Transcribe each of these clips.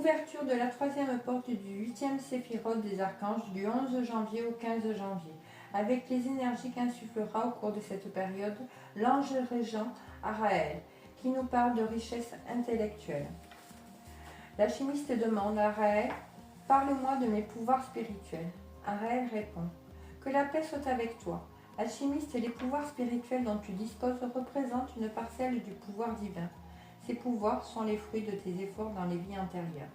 Ouverture de la troisième porte du 8e séphiroth des archanges du 11 janvier au 15 janvier, avec les énergies qu'insufflera au cours de cette période l'ange régent Araël, qui nous parle de richesse intellectuelle. L'alchimiste demande à Araël, « Parle-moi de mes pouvoirs spirituels ». Araël répond, « Que la paix soit avec toi. Alchimiste, les pouvoirs spirituels dont tu disposes représentent une parcelle du pouvoir divin. Ces pouvoirs sont les fruits de tes efforts dans les vies antérieures.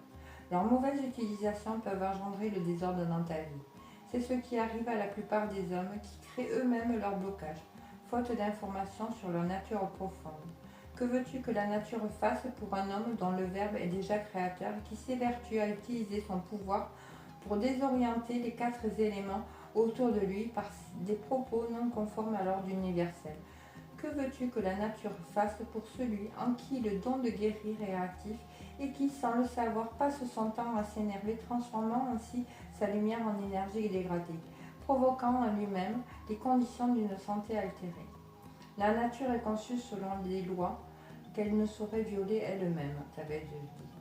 Leurs mauvaises utilisations peuvent engendrer le désordre dans ta vie. C'est ce qui arrive à la plupart des hommes qui créent eux-mêmes leur blocage, faute d'informations sur leur nature profonde. Que veux-tu que la nature fasse pour un homme dont le Verbe est déjà créateur et qui s'évertue à utiliser son pouvoir pour désorienter les 4 éléments autour de lui par des propos non conformes à l'ordre universel? Que veux-tu que la nature fasse pour celui en qui le don de guérir est actif et qui, sans le savoir, passe son temps à s'énerver, transformant ainsi sa lumière en énergie dégradée, provoquant en lui-même les conditions d'une santé altérée? La nature est conçue selon des lois qu'elle ne saurait violer elle-même, t'avais je dit.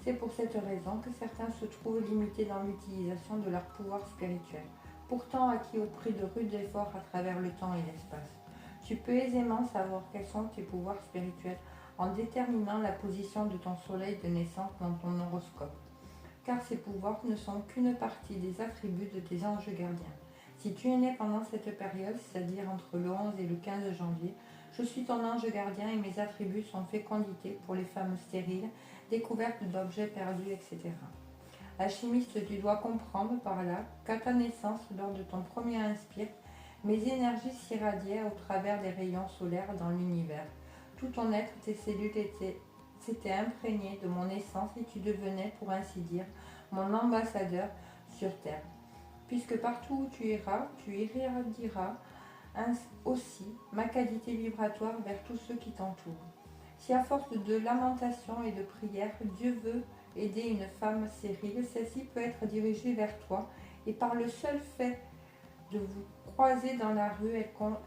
C'est pour cette raison que certains se trouvent limités dans l'utilisation de leur pouvoir spirituel, pourtant acquis au prix de rudes efforts à travers le temps et l'espace. Tu peux aisément savoir quels sont tes pouvoirs spirituels en déterminant la position de ton soleil de naissance dans ton horoscope, car ces pouvoirs ne sont qu'une partie des attributs de tes anges gardiens. Si tu es né pendant cette période, c'est-à-dire entre le 11 et le 15 janvier, je suis ton ange gardien et mes attributs sont fécondité pour les femmes stériles, découverte d'objets perdus, etc. Alchimiste, tu dois comprendre par là qu'à ta naissance, lors de ton premier inspire, mes énergies s'irradiaient au travers des rayons solaires dans l'univers. Tout ton être, tes cellules s'étaient imprégnées de mon essence et tu devenais, pour ainsi dire, mon ambassadeur sur Terre. Puisque partout où tu iras, tu irradieras aussi ma qualité vibratoire vers tous ceux qui t'entourent. Si à force de lamentations et de prières, Dieu veut aider une femme stérile, celle-ci peut être dirigée vers toi et par le seul fait de vous croiser dans la rue,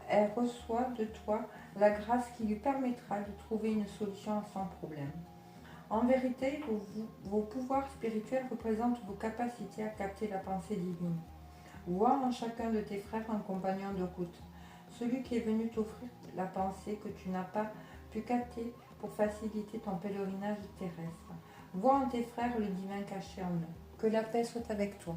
elle reçoit de toi la grâce qui lui permettra de trouver une solution à son problème. En vérité, vos pouvoirs spirituels représentent vos capacités à capter la pensée divine. Vois en chacun de tes frères un compagnon de route, celui qui est venu t'offrir la pensée que tu n'as pas pu capter pour faciliter ton pèlerinage terrestre. Vois en tes frères le divin caché en eux. Que la paix soit avec toi.